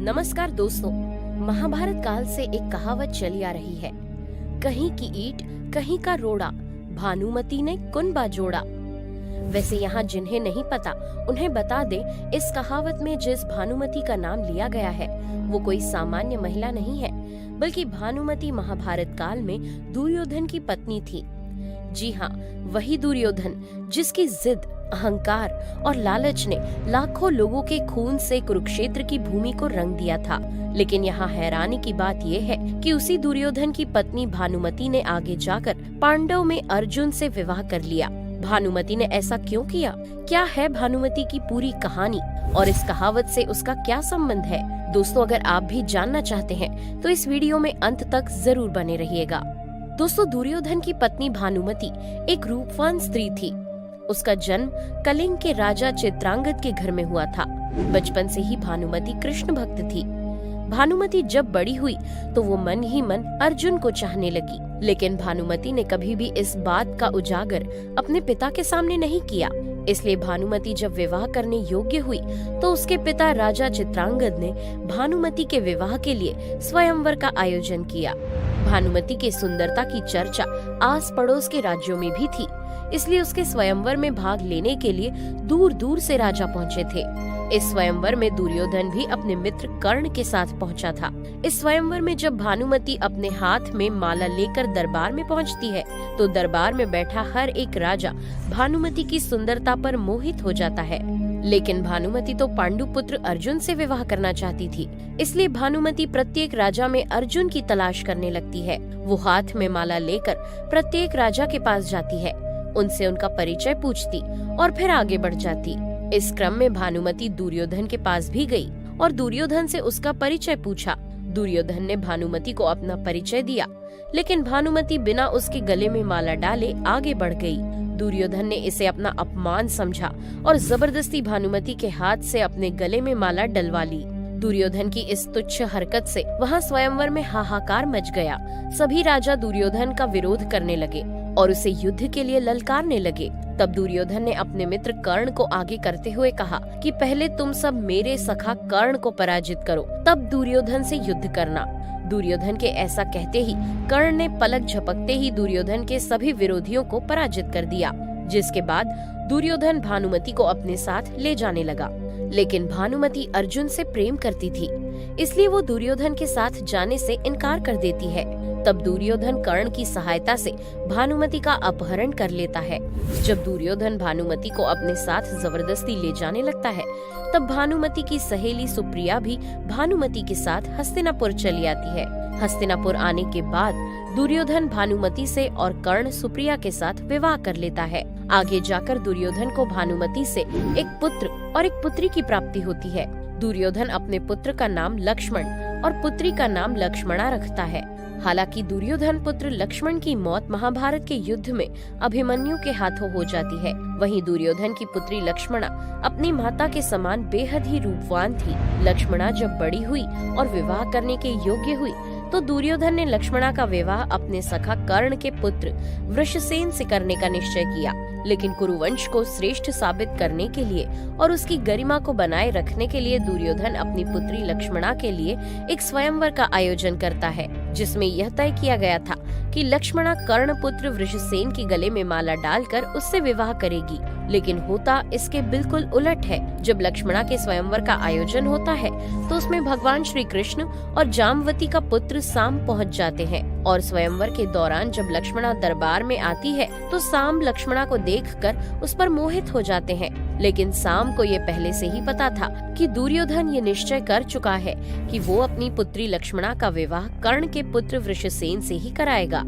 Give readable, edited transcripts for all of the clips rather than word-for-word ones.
नमस्कार दोस्तों, महाभारत काल से एक कहावत चली आ रही है, कहीं की ईंट कहीं का रोड़ा, भानुमति ने कुनबा जोड़ा। वैसे यहाँ जिन्हें नहीं पता उन्हें बता दे, इस कहावत में जिस भानुमति का नाम लिया गया है वो कोई सामान्य महिला नहीं है, बल्कि भानुमति महाभारत काल में दुर्योधन की पत्नी थी। जी हाँ, वही दुर्योधन जिसकी जिद, अहंकार और लालच ने लाखों लोगों के खून से कुरुक्षेत्र की भूमि को रंग दिया था। लेकिन यहाँ हैरानी की बात यह है कि उसी दुर्योधन की पत्नी भानुमति ने आगे जाकर पांडव में अर्जुन से विवाह कर लिया। भानुमति ने ऐसा क्यों किया? क्या है भानुमति की पूरी कहानी और इस कहावत से उसका क्या संबंध है? दोस्तों, अगर आप भी जानना चाहते हैं तो इस वीडियो में अंत तक जरूर बने रहिएगा। दोस्तों, दुर्योधन की पत्नी भानुमति एक रूपवान स्त्री थी। उसका जन्म कलिंग के राजा चित्रांगद के घर में हुआ था। बचपन से ही भानुमति कृष्ण भक्त थी। भानुमति जब बड़ी हुई तो वो मन ही मन अर्जुन को चाहने लगी, लेकिन भानुमति ने कभी भी इस बात का उजागर अपने पिता के सामने नहीं किया। इसलिए भानुमति जब विवाह करने योग्य हुई तो उसके पिता राजा चित्रांगद ने भानुमति के विवाह के लिए स्वयंवर का आयोजन किया। भानुमति की सुंदरता की चर्चा आस पड़ोस के राज्यों में भी थी, इसलिए उसके स्वयंवर में भाग लेने के लिए दूर दूर से राजा पहुँचे थे। इस स्वयंवर में दुर्योधन भी अपने मित्र कर्ण के साथ पहुंचा था। इस स्वयंवर में जब भानुमति अपने हाथ में माला लेकर दरबार में पहुंचती है तो दरबार में बैठा हर एक राजा भानुमति की सुंदरता पर मोहित हो जाता है। लेकिन भानुमति तो पांडुपुत्र अर्जुन से विवाह करना चाहती थी, इसलिए भानुमति प्रत्येक राजा में अर्जुन की तलाश करने लगती है। वो हाथ में माला लेकर प्रत्येक राजा के पास जाती है, उनसे उनका परिचय पूछती और फिर आगे बढ़ जाती। इस क्रम में भानुमति दुर्योधन के पास भी गई और दुर्योधन से उसका परिचय पूछा। दुर्योधन ने भानुमति को अपना परिचय दिया, लेकिन भानुमति बिना उसके गले में माला डाले आगे बढ़ गई। दुर्योधन ने इसे अपना अपमान समझा और जबरदस्ती भानुमति के हाथ से अपने गले में माला डलवा ली। दुर्योधन की इस तुच्छ हरकत से वहाँ स्वयंवर में हाहाकार मच गया। सभी राजा दुर्योधन का विरोध करने लगे और उसे युद्ध के लिए ललकारने लगे। तब दुर्योधन ने अपने मित्र कर्ण को आगे करते हुए कहा कि पहले तुम सब मेरे सखा कर्ण को पराजित करो, तब दुर्योधन से युद्ध करना। दुर्योधन के ऐसा कहते ही कर्ण ने पलक झपकते ही दुर्योधन के सभी विरोधियों को पराजित कर दिया, जिसके बाद दुर्योधन भानुमति को अपने साथ ले जाने लगा। लेकिन भानुमति अर्जुन से प्रेम करती थी, इसलिए वो दुर्योधन के साथ जाने से इनकार कर देती है। तब दुर्योधन कर्ण की सहायता से भानुमति का अपहरण कर लेता है। जब दुर्योधन भानुमति को अपने साथ जबरदस्ती ले जाने लगता है, तब भानुमति की सहेली सुप्रिया भी भानुमति के साथ हस्तिनापुर चली आती है। हस्तिनापुर आने के बाद दुर्योधन भानुमति से और कर्ण सुप्रिया के साथ विवाह कर लेता है। आगे जाकर दुर्योधन को भानुमति से एक पुत्र और एक पुत्री की प्राप्ति होती है। दुर्योधन अपने पुत्र का नाम लक्ष्मण और पुत्री का नाम लक्ष्मणा रखता है। हालांकि दुर्योधन पुत्र लक्ष्मण की मौत महाभारत के युद्ध में अभिमन्यु के हाथों हो जाती है। वहीं दुर्योधन की पुत्री लक्ष्मणा अपनी माता के समान बेहद ही रूपवान थी। लक्ष्मणा जब बड़ी हुई और विवाह करने के योग्य हुई तो दुर्योधन ने लक्ष्मणा का विवाह अपने सखा कर्ण के पुत्र वृषसेन से करने का निश्चय किया। लेकिन कुरुवंश को श्रेष्ठ साबित करने के लिए और उसकी गरिमा को बनाए रखने के लिए दुर्योधन अपनी पुत्री लक्ष्मणा के लिए एक स्वयंवर का आयोजन करता है, जिसमें यह तय किया गया था कि लक्ष्मणा कर्ण पुत्र वृषसेन के गले में माला डालकर उससे विवाह करेगी। लेकिन होता इसके बिल्कुल उलट है। जब लक्ष्मणा के स्वयंवर का आयोजन होता है तो उसमें भगवान श्री कृष्ण और जामवती का पुत्र साम पहुंच जाते हैं और स्वयंवर के दौरान जब लक्ष्मणा दरबार में आती है तो साम लक्ष्मणा को देखकर उस पर मोहित हो जाते हैं। लेकिन साम को ये पहले से ही पता था कि दुर्योधन ये निश्चय कर चुका है कि वो अपनी पुत्री लक्ष्मणा का विवाह कर्ण के पुत्र वृषसेन से ही कराएगा।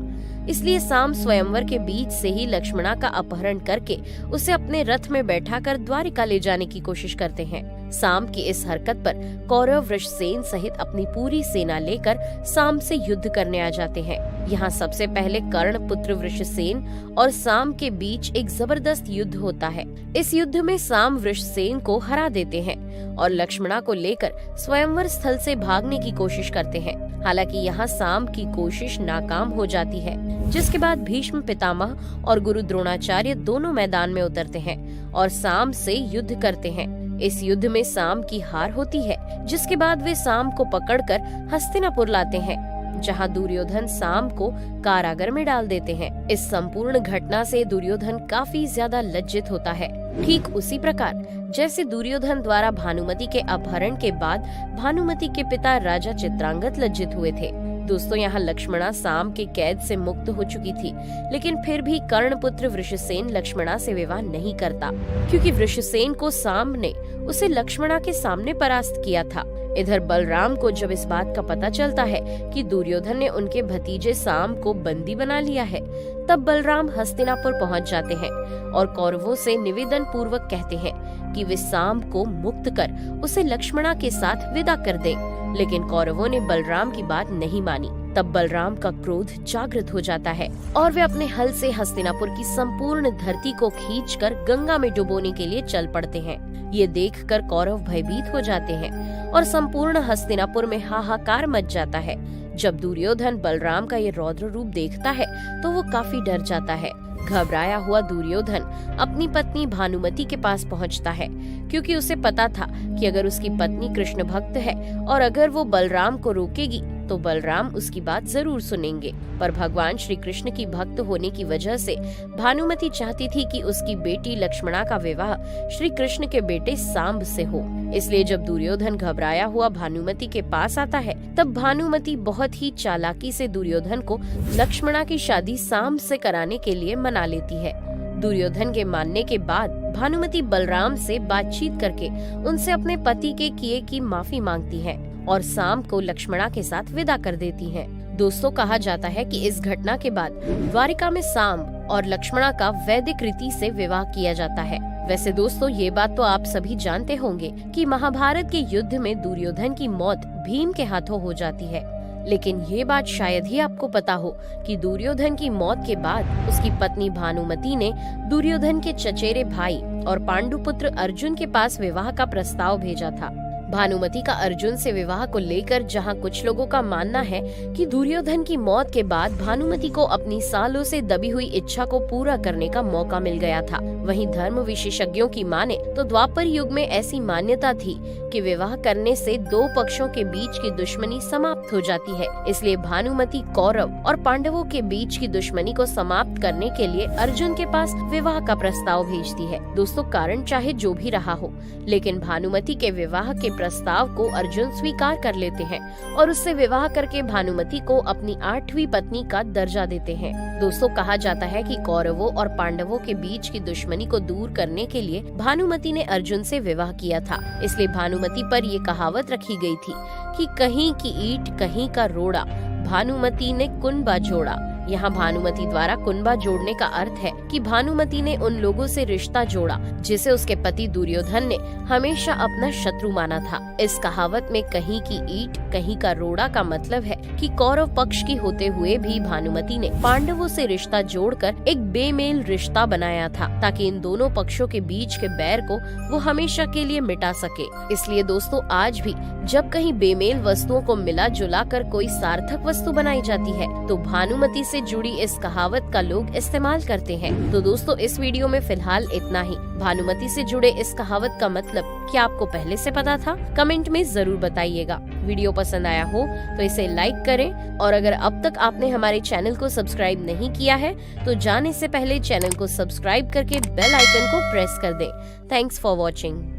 इसलिए साम स्वयंवर के बीच से ही लक्ष्मणा का अपहरण करके उसे अपने रथ में बैठाकर द्वारिका ले जाने की कोशिश करते हैं। साम की इस हरकत पर कौरव वृषसेन सहित अपनी पूरी सेना लेकर साम से युद्ध करने आ जाते हैं। यहाँ सबसे पहले कर्ण पुत्र वृषसेन और साम के बीच एक जबरदस्त युद्ध होता है। इस युद्ध में साम वृषसेन को हरा देते हैं और लक्ष्मणा को लेकर स्वयंवर स्थल से भागने की कोशिश करते हैं। हालांकि यहाँ साम की कोशिश नाकाम हो जाती है, जिसके बाद भीष्म पितामह और गुरु द्रोणाचार्य दोनों मैदान में उतरते हैं और साम से युद्ध करते हैं। इस युद्ध में साम की हार होती है, जिसके बाद वे साम को पकड़कर हस्तिनापुर लाते हैं, जहां दुर्योधन साम को कारागार में डाल देते हैं। इस संपूर्ण घटना से दुर्योधन काफी ज्यादा लज्जित होता है। ठीक उसी प्रकार जैसे दुर्योधन द्वारा भानुमति के अपहरण के बाद भानुमति के पिता राजा चित्रांगद लज्जित हुए थे। दोस्तों, यहाँ लक्ष्मणा साम के कैद से मुक्त हो चुकी थी, लेकिन फिर भी कर्णपुत्र वृषसेन लक्ष्मणा से विवाह नहीं करता, क्योंकि वृषसेन को साम ने उसे लक्ष्मणा के सामने परास्त किया था। इधर बलराम को जब इस बात का पता चलता है कि दुर्योधन ने उनके भतीजे साम को बंदी बना लिया है, तब बलराम हस्तिनापुर पहुंच जाते हैं और कौरवों से निवेदन पूर्वक कहते हैं कि वे साम को मुक्त कर उसे लक्ष्मणा के साथ विदा कर दें। लेकिन कौरवों ने बलराम की बात नहीं मानी। तब बलराम का क्रोध जागृत हो जाता है और वे अपने हल से हस्तिनापुर की संपूर्ण धरती को खींचकर गंगा में डुबोने के लिए चल पड़ते हैं। ये देखकर कौरव भयभीत हो जाते हैं और संपूर्ण हस्तिनापुर में हाहाकार मच जाता है। जब दुर्योधन बलराम का ये रौद्र रूप देखता है तो वो काफी डर जाता है। घबराया हुआ दुर्योधन अपनी पत्नी भानुमति के पास पहुंचता है, क्योंकि उसे पता था कि अगर उसकी पत्नी कृष्ण भक्त है और अगर वो बलराम को रोकेगी तो बलराम उसकी बात जरूर सुनेंगे। पर भगवान श्री कृष्ण की भक्त होने की वजह से भानुमति चाहती थी कि उसकी बेटी लक्ष्मणा का विवाह श्री कृष्ण के बेटे सांब से हो। इसलिए जब दुर्योधन घबराया हुआ भानुमति के पास आता है, तब भानुमति बहुत ही चालाकी से दुर्योधन को लक्ष्मणा की शादी सांब से कराने के लिए मना लेती है। दुर्योधन के मानने के बाद भानुमति बलराम से बातचीत करके उनसे अपने पति के किए की माफी मांगती है और साम को लक्ष्मणा के साथ विदा कर देती हैं। दोस्तों, कहा जाता है कि इस घटना के बाद द्वारिका में साम और लक्ष्मणा का वैदिक रीति से विवाह किया जाता है। वैसे दोस्तों, ये बात तो आप सभी जानते होंगे कि महाभारत के युद्ध में दुर्योधन की मौत भीम के हाथों हो जाती है, लेकिन ये बात शायद ही आपको पता हो कि दुर्योधन की मौत के बाद उसकी पत्नी भानुमति ने दुर्योधन के चचेरे भाई और पांडुपुत्र अर्जुन के पास विवाह का प्रस्ताव भेजा था। भानुमति का अर्जुन से विवाह को लेकर जहां कुछ लोगों का मानना है कि दुर्योधन की मौत के बाद भानुमति को अपनी सालों से दबी हुई इच्छा को पूरा करने का मौका मिल गया था, वहीं धर्म विशेषज्ञों की माने तो द्वापर युग में ऐसी मान्यता थी कि विवाह करने से दो पक्षों के बीच की दुश्मनी समाप्त हो जाती है। इसलिए भानुमति कौरव और पांडवों के बीच की दुश्मनी को समाप्त करने के लिए अर्जुन के पास विवाह का प्रस्ताव भेजती है। दोस्तों, कारण चाहे जो भी रहा हो, लेकिन भानुमति के विवाह के प्रस्ताव को अर्जुन स्वीकार कर लेते हैं और उससे विवाह करके भानुमति को अपनी 8वीं पत्नी का दर्जा देते हैं। दोस्तों, कहा जाता है कि कौरवों और पांडवों के बीच की दुश्मनी को दूर करने के लिए भानुमति ने अर्जुन से विवाह किया था। इसलिए भानुमति पर ये कहावत रखी गई थी कि कहीं की ईंट कहीं का रोड़ा, भानुमति ने कुनबा जोड़ा। यहाँ भानुमति द्वारा कुनबा जोड़ने का अर्थ है कि भानुमति ने उन लोगों से रिश्ता जोड़ा जिसे उसके पति दुर्योधन ने हमेशा अपना शत्रु माना था। इस कहावत में कहीं की ईंट कहीं का रोड़ा का मतलब है कि कौरव पक्ष की होते हुए भी भानुमति ने पांडवों से रिश्ता जोड़कर एक बेमेल रिश्ता बनाया था, ताकि इन दोनों पक्षों के बीच के बैर को वो हमेशा के लिए मिटा सके। इसलिए दोस्तों, आज भी जब कहीं बेमेल वस्तुओं को मिला जुला कर कोई सार्थक वस्तु बनाई जाती है तो भानुमति से जुड़ी इस कहावत का लोग इस्तेमाल करते हैं। तो दोस्तों, इस वीडियो में फिलहाल इतना ही। भानुमति से जुड़े इस कहावत का मतलब क्या आपको पहले से पता था? कमेंट में जरूर बताइएगा। वीडियो पसंद आया हो तो इसे लाइक करें और अगर अब तक आपने हमारे चैनल को सब्सक्राइब नहीं किया है तो जाने से पहले चैनल को सब्सक्राइब करके बेल आइकन को प्रेस कर दें। Thanks for watching.